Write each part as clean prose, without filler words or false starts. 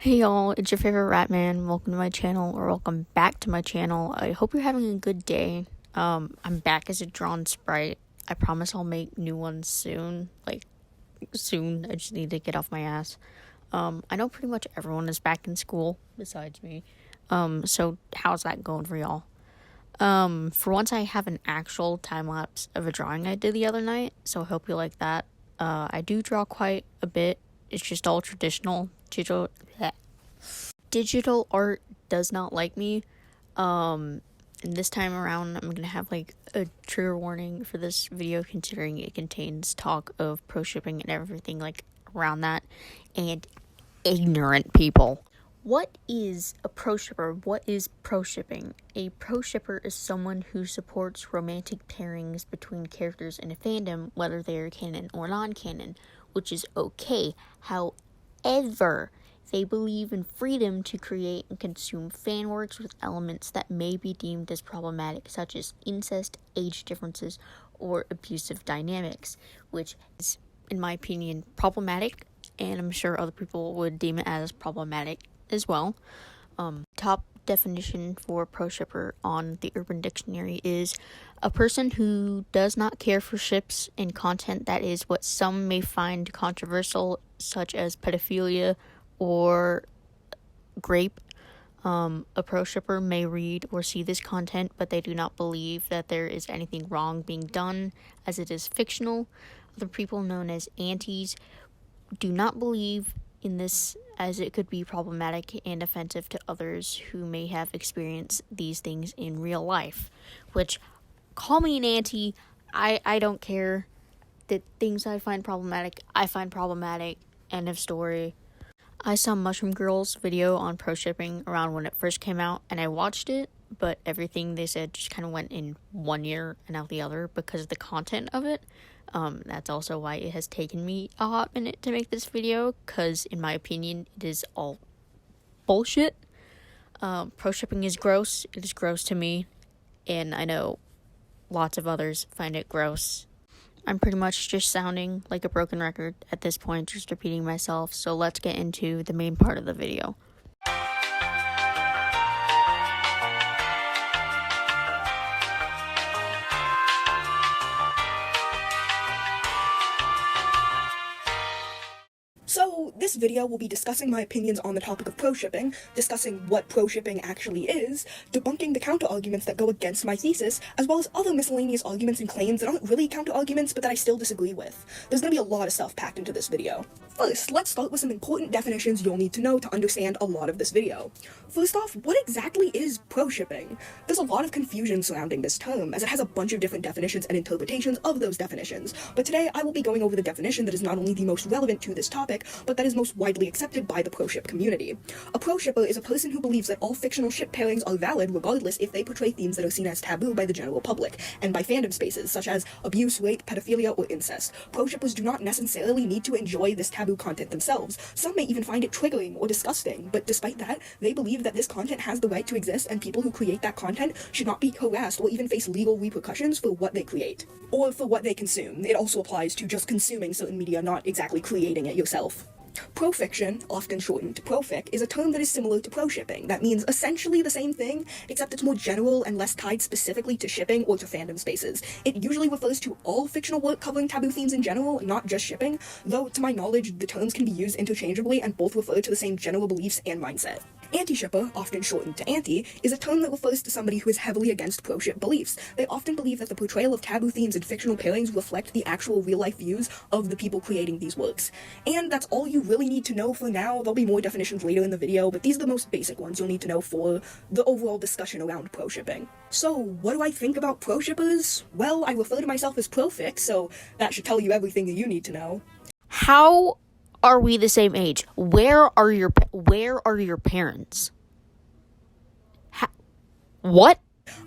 Hey y'all, it's your favorite rat man. Welcome to my channel, or welcome back to my channel. I hope you're having a good day. I'm back as a drawn sprite. I promise I'll make new ones soon. Soon. I just need to get off my ass. I know pretty much everyone is back in school besides me. So how's that going for y'all? For once I have an actual time lapse of a drawing I did the other night, so I hope you like that. I do draw quite a bit. It's just all traditional. Digital art does not like me. And this time around, I'm gonna have a trigger warning for this video, considering it contains talk of pro shipping and everything around that, and ignorant people. What is a pro shipper? What is pro shipping? A pro shipper is someone who supports romantic pairings between characters in a fandom, whether they are canon or non-canon, which is okay. However, they believe in freedom to create and consume fan works with elements that may be deemed as problematic, such as incest, age differences, or abusive dynamics, which is, in my opinion, problematic, and I'm sure other people would deem it as problematic as well. Top definition for pro shipper on the Urban Dictionary is a person who does not care for ships and content that is what some may find controversial, such as pedophilia or grape. A pro shipper may read or see this content, but they do not believe that there is anything wrong being done, as it is fictional. Other people, known as antis, do not believe in this, as it could be problematic and offensive to others who may have experienced these things in real life. Which, call me an anti, I don't care. The things I find problematic, end of story. I saw Mushroom Girl's video on pro shipping around when it first came out, and I watched it, but everything they said just kind of went in one ear and out the other because of the content of it. That's also why it has taken me a hot minute to make this video, because in my opinion, it is all bullshit. Pro shipping is gross. It is gross to me, and I know lots of others find it gross. I'm pretty much just sounding like a broken record at this point, just repeating myself, so let's get into the main part of the video. So, this video will be discussing my opinions on the topic of pro-shipping, discussing what pro-shipping actually is, debunking the counter-arguments that go against my thesis, as well as other miscellaneous arguments and claims that aren't really counter-arguments but that I still disagree with. There's gonna be a lot of stuff packed into this video. First, let's start with some important definitions you'll need to know to understand a lot of this video. First off, what exactly is pro-shipping? There's a lot of confusion surrounding this term, as it has a bunch of different definitions and interpretations of those definitions, but today I will be going over the definition that is not only the most relevant to this topic, but that is most widely accepted by the pro-ship community. A pro-shipper is a person who believes that all fictional ship pairings are valid regardless if they portray themes that are seen as taboo by the general public, and by fandom spaces such as abuse, rape, pedophilia, or incest. Pro-shippers do not necessarily need to enjoy this taboo content themselves. Some may even find it triggering or disgusting, but despite that, they believe that this content has the right to exist, and people who create that content should not be harassed or even face legal repercussions for what they create, or for what they consume. It also applies to just consuming certain media, not exactly creating it yourself. Pro-fiction, often shortened to pro-fic, is a term that is similar to pro-shipping. That means essentially the same thing, except it's more general and less tied specifically to shipping or to fandom spaces. It usually refers to all fictional work covering taboo themes in general, not just shipping, though to my knowledge the terms can be used interchangeably and both refer to the same general beliefs and mindset. Anti-shipper, often shortened to anti, is a term that refers to somebody who is heavily against pro-ship beliefs. They often believe that the portrayal of taboo themes in fictional pairings reflect the actual real-life views of the people creating these works. And that's all you really need to know for now. There'll be more definitions later in the video, but these are the most basic ones you'll need to know for the overall discussion around pro-shipping. So, what do I think about pro-shippers? Well, I refer to myself as pro-fic, so that should tell you everything that you need to know. How are we the same age? Where are your parents? What?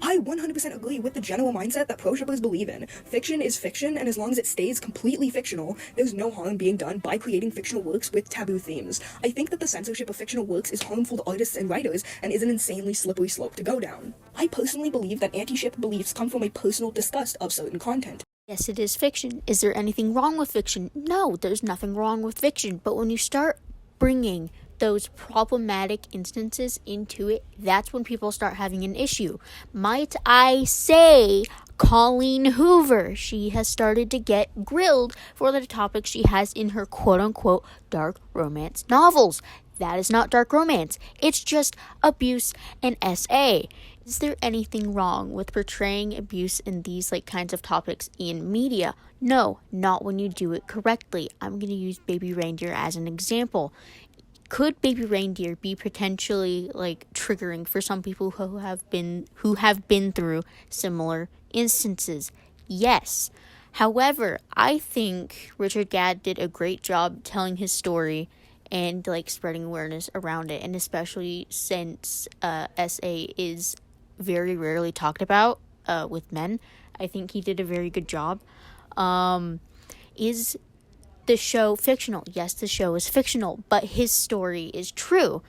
I 100% agree with the general mindset that pro-shippers believe in. Fiction is fiction, and as long as it stays completely fictional, there's no harm being done by creating fictional works with taboo themes. I think that the censorship of fictional works is harmful to artists and writers, and is an insanely slippery slope to go down. I personally believe that anti-ship beliefs come from a personal disgust of certain content. Yes, it is fiction. Is there anything wrong with fiction? No, there's nothing wrong with fiction, but when you start bringing those problematic instances into it, that's when people start having an issue. Might I say, Colleen Hoover, she has started to get grilled for the topics she has in her quote-unquote dark romance novels. That is not dark romance. It's just abuse and SA. Is there anything wrong with portraying abuse in these kinds of topics in media? No, not when you do it correctly. I'm going to use Baby Reindeer as an example. Could Baby Reindeer be potentially triggering for some people who have been through similar instances? Yes. However, I think Richard Gadd did a great job telling his story and spreading awareness around it, and especially since SA is very rarely talked about with men, I think he did a very good job. Is the show fictional? Yes, the show is fictional, but his story is true.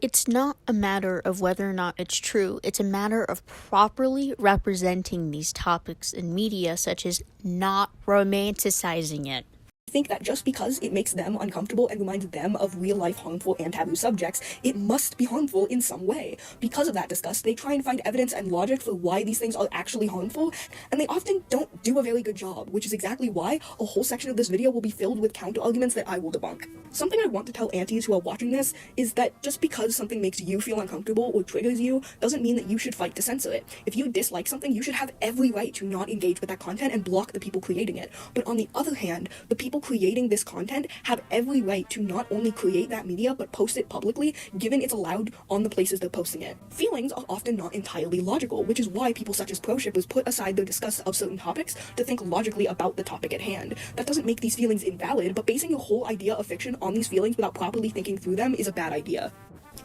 It's not a matter of whether or not it's true. It's a matter of properly representing these topics in media, such as not romanticizing it. I think that just because it makes them uncomfortable and reminds them of real-life harmful and taboo subjects, it must be harmful in some way. Because of that disgust, they try and find evidence and logic for why these things are actually harmful, and they often don't do a very good job, which is exactly why a whole section of this video will be filled with counter-arguments that I will debunk. Something I want to tell aunties who are watching this is that just because something makes you feel uncomfortable or triggers you doesn't mean that you should fight to censor it. If you dislike something, you should have every right to not engage with that content and block the people creating it. But on the other hand, the people creating this content have every right to not only create that media but post it publicly, given it's allowed on the places they're posting it. Feelings are often not entirely logical, which is why people such as pro-shippers put aside their disgust of certain topics to think logically about the topic at hand. That doesn't make these feelings invalid, but basing your whole idea of fiction on these feelings without properly thinking through them is a bad idea.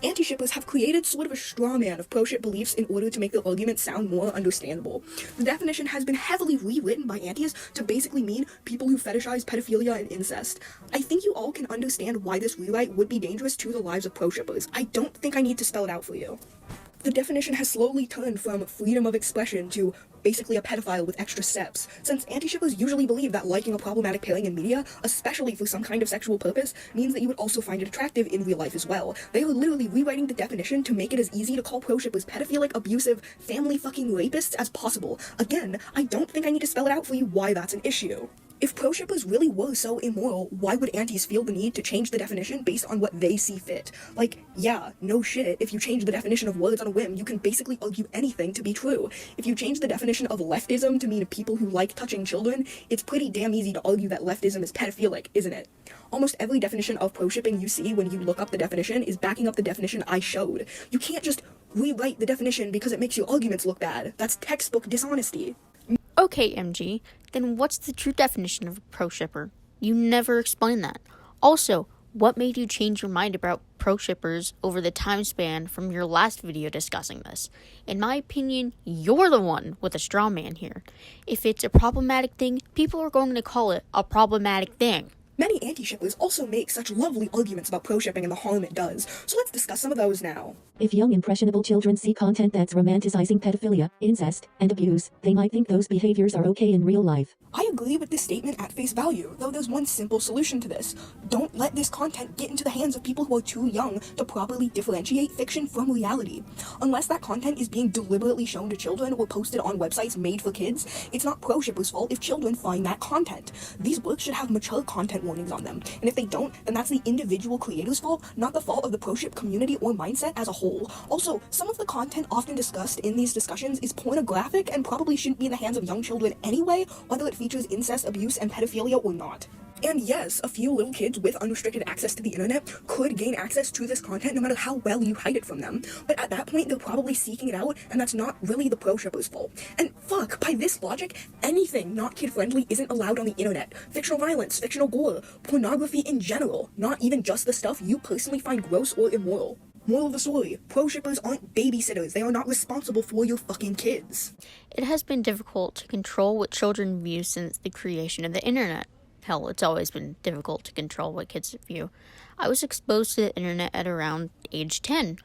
Anti-shippers have created sort of a straw man of pro-ship beliefs in order to make their argument sound more understandable. The definition has been heavily rewritten by antis to basically mean people who fetishize pedophilia and incest. I think you all can understand why this rewrite would be dangerous to the lives of pro-shippers. I don't think I need to spell it out for you. The definition has slowly turned from freedom of expression to basically a pedophile with extra steps, since anti-shippers usually believe that liking a problematic pairing in media, especially for some kind of sexual purpose, means that you would also find it attractive in real life as well. They are literally rewriting the definition to make it as easy to call pro-shippers pedophilic, abusive, family-fucking rapists as possible. Again, I don't think I need to spell it out for you why that's an issue. If pro-shippers really were so immoral, why would antis feel the need to change the definition based on what they see fit? Yeah, no shit, if you change the definition of words on a whim, you can basically argue anything to be true. If you change the definition of leftism to mean people who like touching children, it's pretty damn easy to argue that leftism is pedophilic, isn't it? Almost every definition of pro-shipping you see when you look up the definition is backing up the definition I showed. You can't just rewrite the definition because it makes your arguments look bad. That's textbook dishonesty. Okay, MG, then what's the true definition of a pro-shipper? You never explained that. Also, what made you change your mind about pro-shippers over the time span from your last video discussing this? In my opinion, you're the one with a straw man here. If it's a problematic thing, people are going to call it a problematic thing. Many anti-shippers also make such lovely arguments about pro-shipping and the harm it does, so let's discuss some of those now. If young impressionable children see content that's romanticizing pedophilia, incest, and abuse, they might think those behaviors are okay in real life. I agree with this statement at face value, though there's one simple solution to this. Don't let this content get into the hands of people who are too young to properly differentiate fiction from reality. Unless that content is being deliberately shown to children or posted on websites made for kids, it's not pro-shippers' fault if children find that content. These works should have mature content warnings on them, and if they don't, then that's the individual creator's fault, not the fault of the pro-ship community or mindset as a whole. Also, some of the content often discussed in these discussions is pornographic and probably shouldn't be in the hands of young children anyway, whether it features incest, abuse, and pedophilia or not. And yes, a few little kids with unrestricted access to the internet could gain access to this content no matter how well you hide it from them. But at that point, they're probably seeking it out, and that's not really the pro-shipper's fault. And fuck, by this logic, anything not kid-friendly isn't allowed on the internet. Fictional violence, fictional gore, pornography in general, not even just the stuff you personally find gross or immoral. Moral of the story, pro-shippers aren't babysitters. They are not responsible for your fucking kids. It has been difficult to control what children view since the creation of the internet. Hell, it's always been difficult to control what kids view. I was exposed to the internet at around age 10.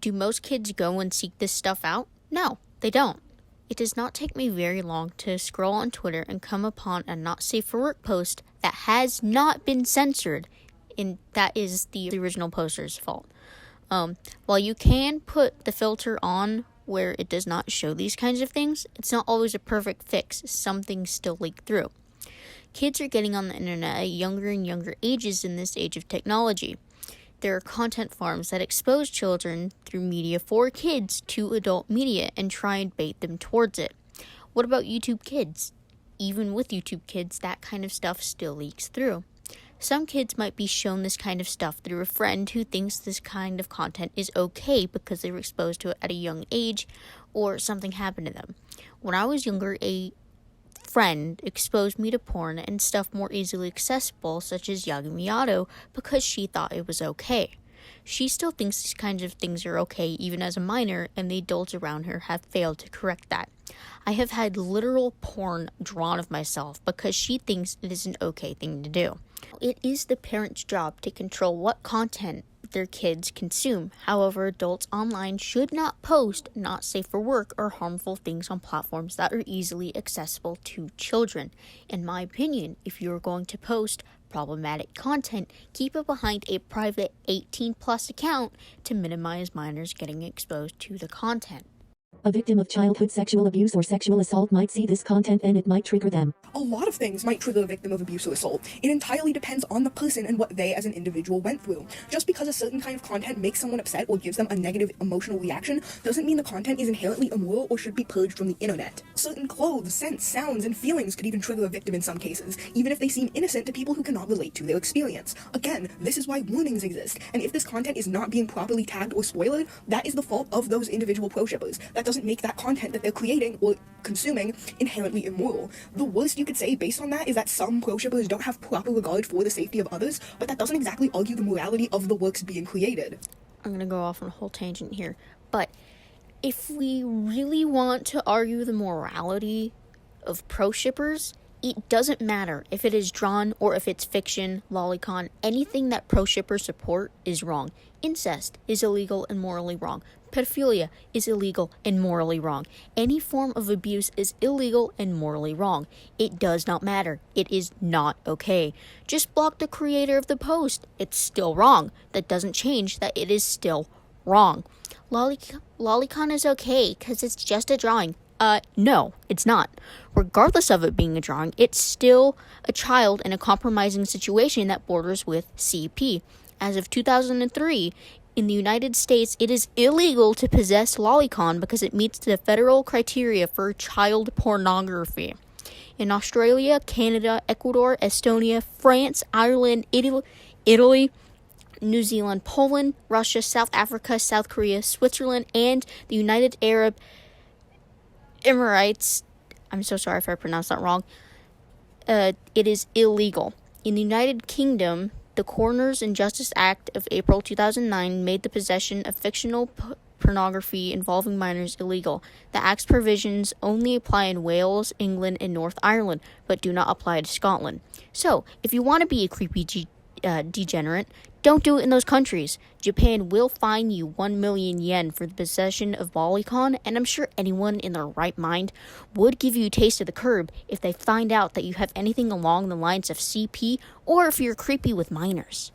Do most kids go and seek this stuff out? No, they don't. It does not take me very long to scroll on Twitter and come upon a not safe for work post that has not been censored and that is the original poster's fault. While you can put the filter on where it does not show these kinds of things, it's not always a perfect fix. Some things still leak through. Kids are getting on the internet at younger and younger ages in this age of technology. There are content farms that expose children through media for kids to adult media and try and bait them towards it. What about YouTube Kids? Even with YouTube Kids, that kind of stuff still leaks through. Some kids might be shown this kind of stuff through a friend who thinks this kind of content is okay because they were exposed to it at a young age or something happened to them. When I was younger, a friend exposed me to porn and stuff more easily accessible, such as Yagi Miyato, because she thought it was okay. She still thinks these kinds of things are okay even as a minor, and the adults around her have failed to correct that. I have had literal porn drawn of myself because she thinks it is an okay thing to do. It is the parent's job to control what content their kids consume. However, adults online should not post not safe for work or harmful things on platforms that are easily accessible to children. In my opinion, if you're going to post problematic content, keep it behind a private 18+ account to minimize minors getting exposed to the content. A victim of childhood sexual abuse or sexual assault might see this content and it might trigger them. A lot of things might trigger a victim of abuse or assault. It entirely depends on the person and what they as an individual went through. Just because a certain kind of content makes someone upset or gives them a negative emotional reaction doesn't mean the content is inherently immoral or should be purged from the internet. Certain clothes, scents, sounds, and feelings could even trigger a victim in some cases, even if they seem innocent to people who cannot relate to their experience. Again, this is why warnings exist, and if this content is not being properly tagged or spoiled, that is the fault of those individual pro-shippers. That doesn't make that content that they're creating or consuming inherently immoral. The worst you could say based on that is that some pro-shippers don't have proper regard for the safety of others, but that doesn't exactly argue the morality of the works being created. I'm gonna go off on a whole tangent here, but if we really want to argue the morality of pro-shippers, it doesn't matter if it is drawn or if it's fiction, lolicon, anything that pro-shippers support is wrong. Incest is illegal and morally wrong. Pedophilia is illegal and morally wrong. Any form of abuse is illegal and morally wrong. It does not matter. It is not okay. Just block the creator of the post. It's still wrong. That doesn't change that it is still wrong. Lolicon is okay because it's just a drawing. No, it's not. Regardless of it being a drawing, it's still a child in a compromising situation that borders with CP. As of 2003, in the United States, it is illegal to possess lolicon because it meets the federal criteria for child pornography. In Australia, Canada, Ecuador, Estonia, France, Ireland, Italy, New Zealand, Poland, Russia, South Africa, South Korea, Switzerland, and the United Arab Emirates, I'm so sorry if I pronounced that wrong, it is illegal. In the United Kingdom, the Coroners and Justice Act of April 2009 made the possession of fictional pornography involving minors illegal. The Act's provisions only apply in Wales, England, and North Ireland, but do not apply to Scotland. So, if you want to be a creepy degenerate, don't do it in those countries. Japan will fine you 1 million yen for the possession of lolicon, and I'm sure anyone in their right mind would give you a taste of the curb if they find out that you have anything along the lines of CP or if you're creepy with minors.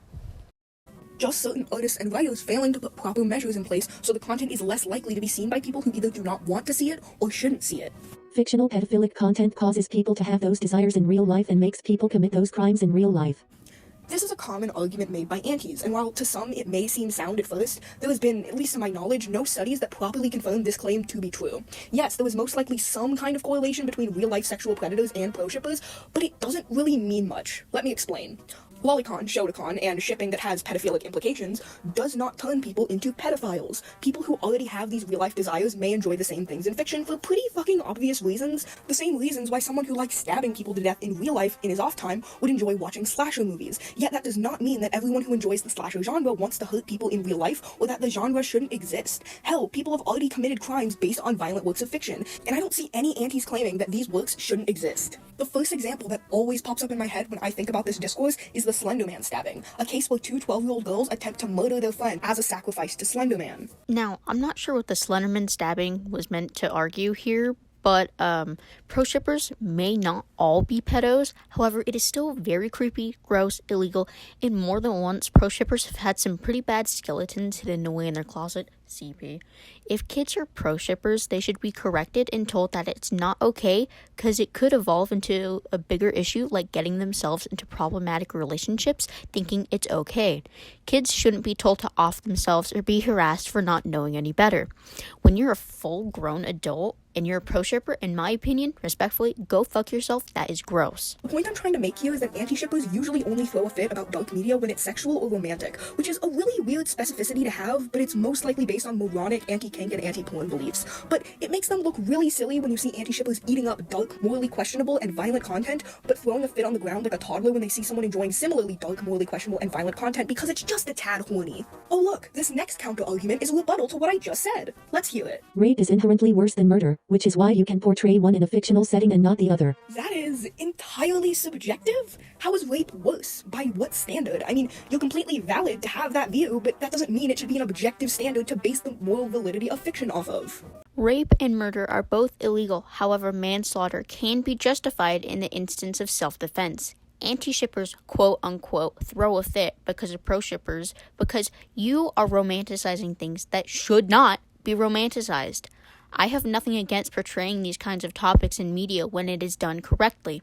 Just certain artists and writers failing to put proper measures in place so the content is less likely to be seen by people who either do not want to see it or shouldn't see it. Fictional pedophilic content causes people to have those desires in real life and makes people commit those crimes in real life. This is a common argument made by antis, and while to some it may seem sound at first, there has been, at least to my knowledge, no studies that properly confirm this claim to be true. Yes, there was most likely some kind of correlation between real-life sexual predators and pro-shippers, but it doesn't really mean much. Let me explain. Lolicon, Shotacon, and shipping that has pedophilic implications does not turn people into pedophiles. People who already have these real-life desires may enjoy the same things in fiction for pretty fucking obvious reasons. The same reasons why someone who likes stabbing people to death in real life in his off time would enjoy watching slasher movies. Yet that does not mean that everyone who enjoys the slasher genre wants to hurt people in real life or that the genre shouldn't exist. Hell, people have already committed crimes based on violent works of fiction, and I don't see any antis claiming that these works shouldn't exist. The first example that always pops up in my head when I think about this discourse is the Slender Man stabbing, a case where two 12-year-old girls attempt to murder their friend as a sacrifice to Slender Man. Now, I'm not sure what the Slenderman stabbing was meant to argue here, but pro shippers may not all be pedos. However, it is still very creepy, gross, illegal, and more than once pro shippers have had some pretty bad skeletons hidden away in their closet. CP. If kids are pro shippers, they should be corrected and told that it's not okay, because it could evolve into a bigger issue like getting themselves into problematic relationships thinking it's okay. Kids shouldn't be told to off themselves or be harassed for not knowing any better. When you're a full-grown adult and you're a pro shipper, in my opinion, respectfully, go fuck yourself. That is gross. The point I'm trying to make here is that anti-shippers usually only throw a fit about dark media when it's sexual or romantic, which is a really weird specificity to have, but it's most likely based on moronic anti-kink and anti-porn beliefs. But it makes them look really silly when you see anti-shippers eating up dark, morally questionable, and violent content, but throwing a fit on the ground like a toddler when they see someone enjoying similarly dark, morally questionable, and violent content because it's just a tad horny. Oh look, this next counter-argument is a rebuttal to what I just said. Let's hear it. Rape is inherently worse than murder, which is why you can portray one in a fictional setting and not the other. That is entirely subjective? How is rape worse? By what standard? I mean, you're completely valid to have that view, but that doesn't mean it should be an objective standard to base the moral validity of fiction off of. Rape and murder are both illegal. However, manslaughter can be justified in the instance of self-defense. Anti-shippers, quote-unquote, throw a fit because of pro-shippers because you are romanticizing things that should not be romanticized. I have nothing against portraying these kinds of topics in media when it is done correctly.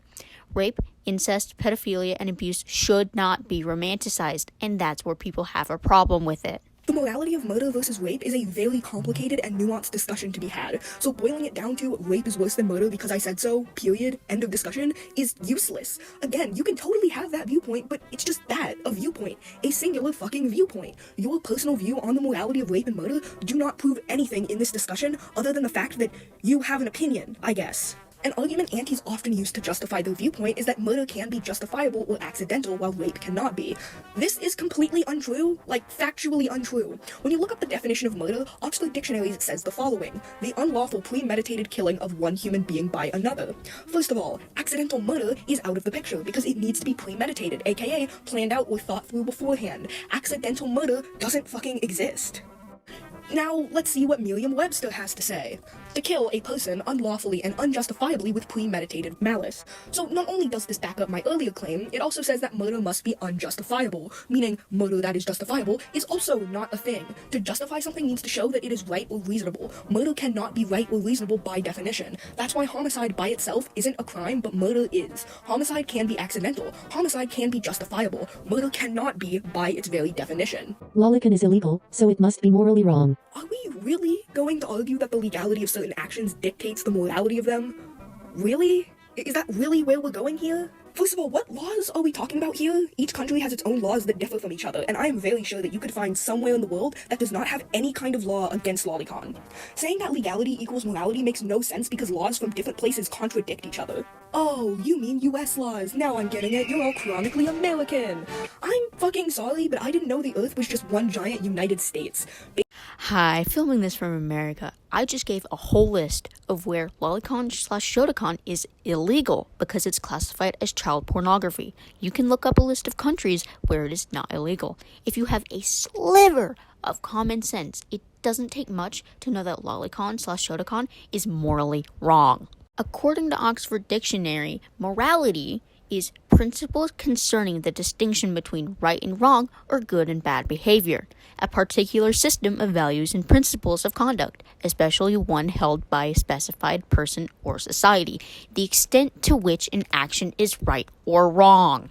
Rape, incest, pedophilia, and abuse should not be romanticized, and that's where people have a problem with it. The morality of murder versus rape is a very complicated and nuanced discussion to be had, so boiling it down to rape is worse than murder because I said so, period, end of discussion, is useless. Again, you can totally have that viewpoint, but it's just that, a viewpoint, a singular fucking viewpoint. Your personal view on the morality of rape and murder do not prove anything in this discussion other than the fact that you have an opinion, I guess. An argument antis often use to justify their viewpoint is that murder can be justifiable or accidental while rape cannot be. This is completely untrue, like factually untrue. When you look up the definition of murder, Oxford Dictionary says the following: the unlawful premeditated killing of one human being by another. First of all, accidental murder is out of the picture because it needs to be premeditated, aka planned out or thought through beforehand. Accidental murder doesn't fucking exist. Now, let's see what Merriam-Webster has to say. To kill a person unlawfully and unjustifiably with premeditated malice. So not only does this back up my earlier claim, it also says that murder must be unjustifiable, meaning murder that is justifiable is also not a thing. To justify something means to show that it is right or reasonable. Murder cannot be right or reasonable by definition. That's why homicide by itself isn't a crime, but murder is. Homicide can be accidental. Homicide can be justifiable. Murder cannot be by its very definition. Lolicon is illegal, so it must be morally wrong. Are we really going to argue that the legality of certain actions dictates the morality of them? Really? Is that really where we're going here? First of all, what laws are we talking about here? Each country has its own laws that differ from each other, and I am very sure that you could find somewhere in the world that does not have any kind of law against lolicon. Saying that legality equals morality makes no sense because laws from different places contradict each other. Oh, you mean US laws. Now I'm getting it. You're all chronically American. I'm fucking sorry, but I didn't know the Earth was just one giant United States. Hi, filming this from America. I just gave a whole list of where lolicon/shotacon is illegal because it's classified as child pornography. You can look up a list of countries where it is not illegal. If you have a sliver of common sense, it doesn't take much to know that lolicon/shotacon is morally wrong. According to Oxford Dictionary, morality is principles concerning the distinction between right and wrong or good and bad behavior, a particular system of values and principles of conduct, especially one held by a specified person or society, the extent to which an action is right or wrong.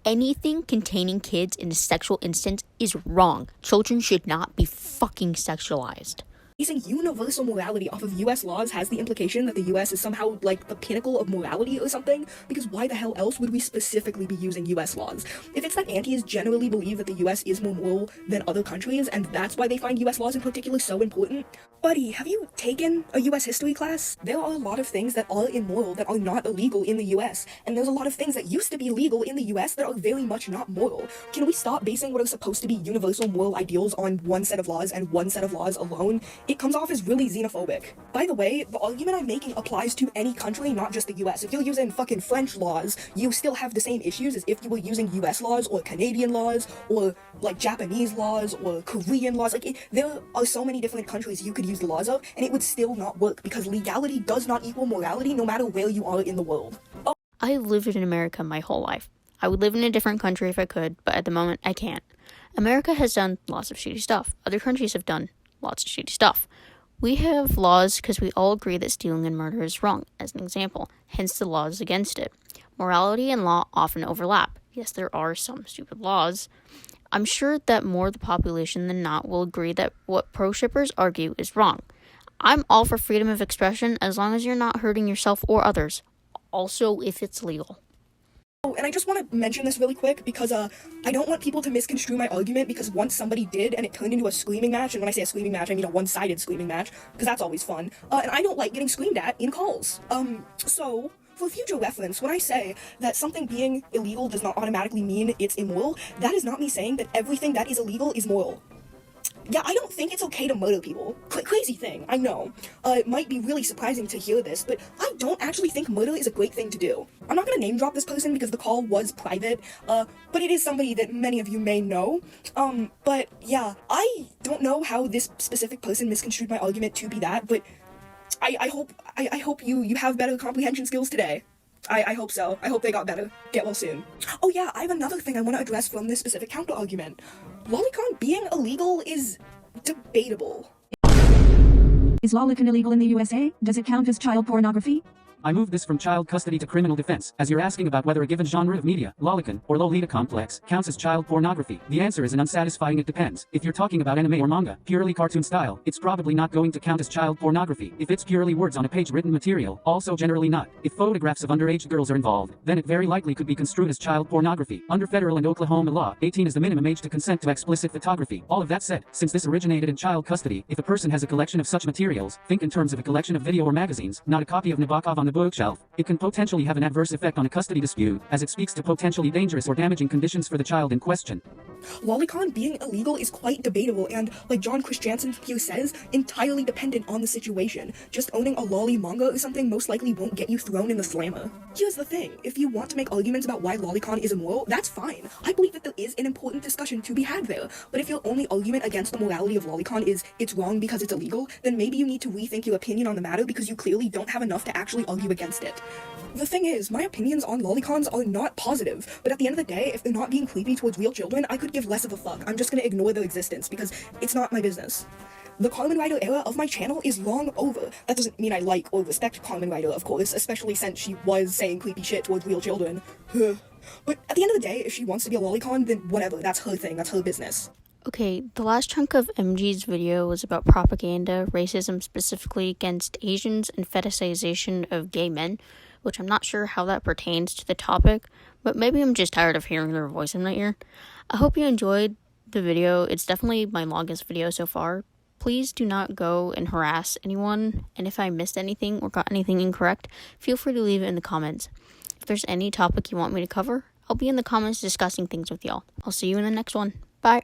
Anything containing kids in a sexual instance is wrong. Children should not be fucking sexualized. Basing universal morality off of US laws has the implication that the US is somehow like the pinnacle of morality or something, because why the hell else would we specifically be using US laws? If it's that antis generally believe that the US is more moral than other countries, and that's why they find US laws in particular so important, buddy, have you taken a US history class? There are a lot of things that are immoral that are not illegal in the US, and there's a lot of things that used to be legal in the US that are very much not moral. Can we stop basing what are supposed to be universal moral ideals on one set of laws and one set of laws alone? it comes off as really xenophobic. By the way, the argument I'm making applies to any country, not just the US. If you're using fucking French laws, you still have the same issues as if you were using US laws or Canadian laws or like Japanese laws or Korean laws. There are so many different countries you could use the laws of, and it would still not work because legality does not equal morality no matter where you are in the world. I've lived in America my whole life. I would live in a different country if I could, but at the moment I can't. America has done lots of shitty stuff. Other countries have done lots of shitty stuff. We have laws because we all agree that stealing and murder is wrong, as an example, hence the laws against it. Morality and law often overlap. Yes, there are some stupid laws. I'm sure that more of the population than not will agree that what pro-shippers argue is wrong. I'm all for freedom of expression as long as you're not hurting yourself or others. Also, if it's legal. Oh, and I just want to mention this really quick because I don't want people to misconstrue my argument because once somebody did and it turned into a screaming match, and when I say a screaming match, I mean a one-sided screaming match, because that's always fun, and I don't like getting screamed at in calls. So, for future reference, when I say that something being illegal does not automatically mean it's immoral, that is not me saying that everything that is illegal is moral. Yeah, I don't think it's okay to murder people. Crazy thing, I know. It might be really surprising to hear this, but I don't actually think murder is a great thing to do. I'm not gonna name drop this person because the call was private, but it is somebody that many of you may know. But yeah, I don't know how this specific person misconstrued my argument to be that, but I hope you have better comprehension skills today. I hope so. I hope they got better. Get well soon. Oh yeah, I have another thing I want to address from this specific counter-argument. Lolicon being illegal is debatable. Is lolicon illegal in the USA? Does it count as child pornography? I moved this from child custody to criminal defense, as you're asking about whether a given genre of media, lolicon, or Lolita complex, counts as child pornography. The answer is an unsatisfying it depends. If you're talking about anime or manga, purely cartoon style, it's probably not going to count as child pornography. If it's purely words on a page written material, also generally not. If photographs of underage girls are involved, then it very likely could be construed as child pornography. Under federal and Oklahoma law, 18 is the minimum age to consent to explicit photography. All of that said, since this originated in child custody, if a person has a collection of such materials, think in terms of a collection of video or magazines, not a copy of Nabokov on the bookshelf, it can potentially have an adverse effect on a custody dispute, as it speaks to potentially dangerous or damaging conditions for the child in question. Lolicon being illegal is quite debatable and, like John Christiansen here says, entirely dependent on the situation. Just owning a lolly manga or something most likely won't get you thrown in the slammer. Here's the thing, if you want to make arguments about why lolicon is immoral, that's fine. I believe that there is an important discussion to be had there, but if your only argument against the morality of lolicon is it's wrong because it's illegal, then maybe you need to rethink your opinion on the matter because you clearly don't have enough to actually argue against it. The thing is, my opinions on lolicons are not positive, but at the end of the day, if they're not being creepy towards real children, I could give less of a fuck. I'm just gonna ignore their existence because it's not my business. The Carmen Rider era of my channel is long over. That doesn't mean I like or respect Carmen Rider, of course, especially since she was saying creepy shit towards real children. But at the end of the day, if she wants to be a lolicon, then whatever, that's her thing, that's her business. Okay, the last chunk of MG's video was about propaganda, racism specifically against Asians, and fetishization of gay men, which I'm not sure how that pertains to the topic, but maybe I'm just tired of hearing their voice in my ear. I hope you enjoyed the video. It's definitely my longest video so far. Please do not go and harass anyone, and if I missed anything or got anything incorrect, feel free to leave it in the comments. If there's any topic you want me to cover, I'll be in the comments discussing things with y'all. I'll see you in the next one. Bye.